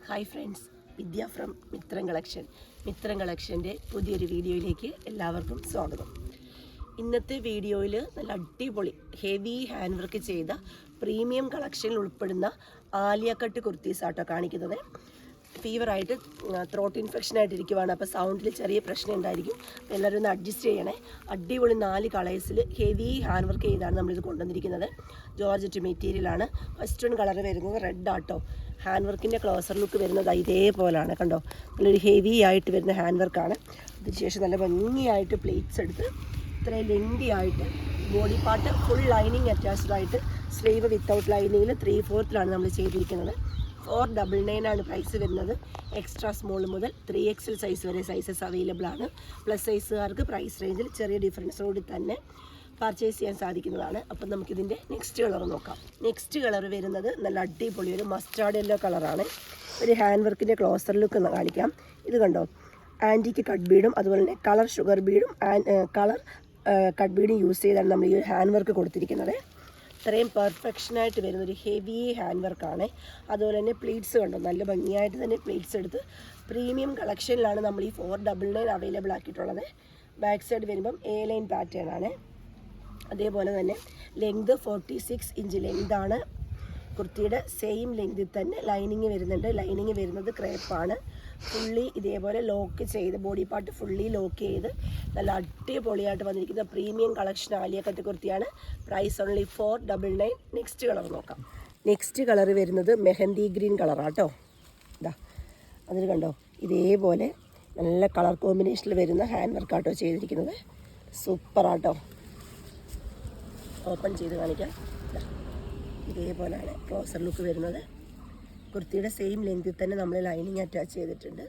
Hi friends, Vidya from Mithram collection. Mithram കളക്ഷൻ്റെ പുതിയൊരു വീഡിയോയിലേക്ക് എല്ലാവർക്കും സ്വാഗതം. ഇന്നത്തെ വീഡിയോയിൽ നല്ല അടിപൊളി ഹെവി ഹാൻഡ് വർക്ക് ചെയ്ത പ്രീമിയം കളക്ഷനിൽ ഉൾപ്പെടുന്ന ആലിയ കട്ട് കുർത്തീസാട്ടോ കാണിക്കുന്നത്. ഫീവറായിട്ട് ത്രോട്ട് ഇൻഫെക്ഷനായിട്ടിരിക്കുവാണ്, അപ്പോൾ സൗണ്ടിൽ ചെറിയ പ്രശ്നം ഉണ്ടായിരിക്കും. അപ്പോൾ എല്ലാവരും ഒന്ന് അഡ്ജസ്റ്റ് ചെയ്യണേ. അടിപൊളി 4 കളേഴ്സിൽ ഹെവി ഹാൻഡ് വർക്ക് ചെയ്താണ് നമ്മളിത് കൊണ്ടുവന്നിരിക്കുന്നത്. ജോർജറ്റ് മെറ്റീരിയലാണ്. ഫസ്റ്റ് വൺ കളർ വരുന്നത് റെഡ് ആട്ടോ. ഹാൻഡ് വർക്കിൻ്റെ ക്ലോസർ ലുക്ക് വരുന്നത് ഇതേപോലെയാണ്, കണ്ടോ. നല്ലൊരു ഹെവി ആയിട്ട് വരുന്ന ഹാൻഡ് വർക്കാണ്. അതിനുശേഷം നല്ല ഭംഗിയായിട്ട് പ്ലേറ്റ്സ് എടുത്ത് ഇത്രയും ലെങ്തി ആയിട്ട് body part full lining attached ആയിട്ട് സ്ലീവ് വിത്തൗട്ട് ലൈനിങ്ങിൽ 3/4 നമ്മൾ ചെയ്തിരിക്കുന്നത്. 499 ആണ് പ്രൈസ് വരുന്നത്. എക്സ്ട്രാ സ്മോൾ മുതൽ 3XL സൈസ് വരെ സൈസസ് അവൈലബിൾ ആണ്. പ്ലസ് സൈസുകാർക്ക് പ്രൈസ് റേഞ്ചിൽ ചെറിയ ഡിഫറൻസോട് തന്നെ പർച്ചേസ് ചെയ്യാൻ സാധിക്കുന്നതാണ്. അപ്പം നമുക്കിതിൻ്റെ നെക്സ്റ്റ് കളർ നോക്കാം. നെക്സ്റ്റ് കളർ വരുന്നത് നല്ല അടിപൊളി ഒരു മസ്റ്റാർഡ് യെല്ലോ കളറാണ്. ഒരു ഹാൻഡ് വർക്കിൻ്റെ ക്ലോസർ ലുക്ക് ഒന്ന് കാണിക്കാം. ഇത് കണ്ടോ, ആൻറ്റിക്ക് കട്ട് ബീഡും അതുപോലെ തന്നെ കളർ ഷുഗർ ബീഡും കളർ കട്ട് ബീഡും യൂസ് ചെയ്താണ് നമ്മൾ ഈ ഒരു ഹാൻഡ് വർക്ക് കൊടുത്തിരിക്കുന്നത്. ഇത്രയും പെർഫെക്ഷനായിട്ട് വരുന്നൊരു ഹെവി ഹാൻഡ് വർക്കാണ്. അതുപോലെ തന്നെ പ്ലീറ്റ്സ് കണ്ടോ, നല്ല ഭംഗിയായിട്ട് തന്നെ പ്ലീറ്റ്സ് എടുത്ത് പ്രീമിയം കളക്ഷനിലാണ് നമ്മൾ ഈ 499 അവൈലബിൾ ആക്കിയിട്ടുള്ളത്. ബാക്ക് സൈഡ് വരുമ്പം A ലൈൻ പാറ്റേൺ ആണ്. അതേപോലെ തന്നെ ലെങ്ത് 46 ഇഞ്ച് ലെങ്താണ്. കുർത്തിയുടെ സെയിം ലെങ്തിൽ തന്നെ ലൈനിങ് വരുന്നുണ്ട്. ലൈനിങ് വരുന്നത് ക്രേപ്പാണ്. ഫുള്ളി ഇതേപോലെ ലോക്ക് ചെയ്ത് ബോഡി പാർട്ട് ഫുള്ളി ലോക്ക് ചെയ്ത് നല്ല അടിപൊളിയായിട്ട് വന്നിരിക്കുന്ന പ്രീമിയം കളക്ഷൻ ആലിയ കട്ട് കുർത്തിയാണ്. Price only 499. നെക്സ്റ്റ് കളർ നോക്കാം. നെക്സ്റ്റ് കളർ വരുന്നത് മെഹന്തി ഗ്രീൻ കളറാട്ടോ. ഇതാ അതിൽ കണ്ടോ, ഇതേപോലെ നല്ല കളർ കോമ്പിനേഷനിൽ വരുന്ന ഹാൻഡ് വർക്കാട്ടോ ചെയ്തിരിക്കുന്നത്. സൂപ്പറാട്ടോ. ഓപ്പൺ ചെയ്ത് കാണിക്കാം. ഇതേപോലെയാണ് ക്ലോസർ ലുക്ക് വരുന്നത്. കുർത്തിയുടെ സെയിം ലെങ്തിൽ തന്നെ നമ്മൾ ലൈനിങ് അറ്റാച്ച് ചെയ്തിട്ടുണ്ട്.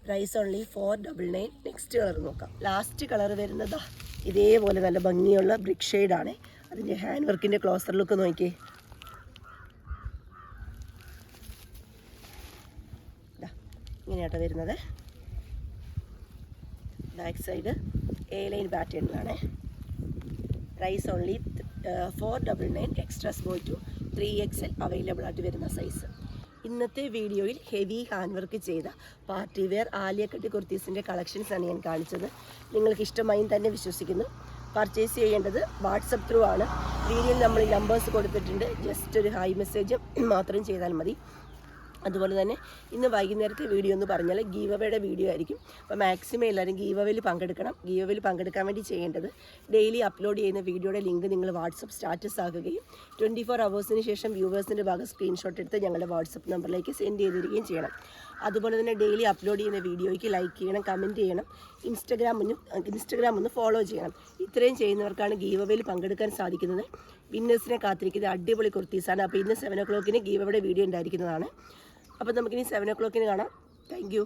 Price only 499. നെക്സ്റ്റ് കളർ നോക്കാം. ലാസ്റ്റ് കളർ വരുന്നത് ഇതേപോലെ നല്ല ഭംഗിയുള്ള ബ്രിക്ക് ഷെയ്ഡാണ്. അതിൻ്റെ ഹാൻഡ് വർക്കിൻ്റെ ക്ലോസർ ലുക്ക് നോക്കിയേ. ഇങ്ങനെയാട്ടോ വരുന്നത്. ബാക്ക് സൈഡ് A ലൈൻ പാറ്റേണിലാണ്. Price only 499. Extra small to 3XL available ആയിട്ട് വരുന്ന സൈസ്. ഇന്നത്തെ വീഡിയോയിൽ ഹെവി ഹാൻഡ് വർക്ക് ചെയ്ത പാർട്ടി വെയർ ആലിയ കട്ട് കുർത്തീസിൻ്റെ കളക്ഷൻസാണ് ഞാൻ കാണിച്ചത്. നിങ്ങൾക്ക് ഇഷ്ടമായി തന്നെ വിശ്വസിക്കുന്നു. പർച്ചേസ് ചെയ്യേണ്ടത് വാട്സപ്പ് ത്രൂ ആണ്. വീഡിയോയിൽ നമ്മൾ നമ്പേഴ്സ് കൊടുത്തിട്ടുണ്ട്. ജസ്റ്റ് ഒരു ഹായ് മെസ്സേജ് മാത്രം ചെയ്താൽ മതി. അതുപോലെ തന്നെ ഇന്ന് വൈകുന്നേരത്തെ വീഡിയോ എന്ന് പറഞ്ഞാൽ ഗീവ് അവേയുടെ വീഡിയോ ആയിരിക്കും. അപ്പോൾ മാക്സിമം എല്ലാവരും ഗീവ് അവേയിൽ പങ്കെടുക്കണം. ഗീവ് അവേയിൽ പങ്കെടുക്കാൻ വേണ്ടി ചെയ്യേണ്ടത് ഡെയിലി അപ്ലോഡ് ചെയ്യുന്ന വീഡിയോയുടെ ലിങ്ക് നിങ്ങൾ വാട്സപ്പ് സ്റ്റാറ്റസ് ആക്കുകയും 24 അവേഴ്സിന് ശേഷം വ്യൂവേഴ്സിൻ്റെ ഭാഗം സ്ക്രീൻഷോട്ട് എടുത്ത് ഞങ്ങളുടെ വാട്സപ്പ് നമ്പറിലേക്ക് സെൻഡ് ചെയ്തിരിക്കുകയും ചെയ്യണം. അതുപോലെ തന്നെ ഡെയിലി അപ്ലോഡ് ചെയ്യുന്ന വീഡിയോയ്ക്ക് ലൈക്ക് ചെയ്യണം, കമൻറ്റ് ചെയ്യണം, ഇൻസ്റ്റഗ്രാം ഒന്ന് ഫോളോ ചെയ്യണം. ഇത്രയും ചെയ്യുന്നവർക്കാണ് ഗീവ് അവേയിൽ പങ്കെടുക്കാൻ സാധിക്കുന്നത്. വിന്നേഴ്സിനെ കാത്തിരിക്കുന്നത് അടിപൊളി കുർത്തീസാണ്. അപ്പോൾ ഇന്ന് 7 o'clock ഗീവ് അവേയുടെ വീഡിയോ ഉണ്ടായിരിക്കുന്നതാണ്. അപ്പോൾ നമുക്കിനി 7 o'clock കാണാം. Thank you.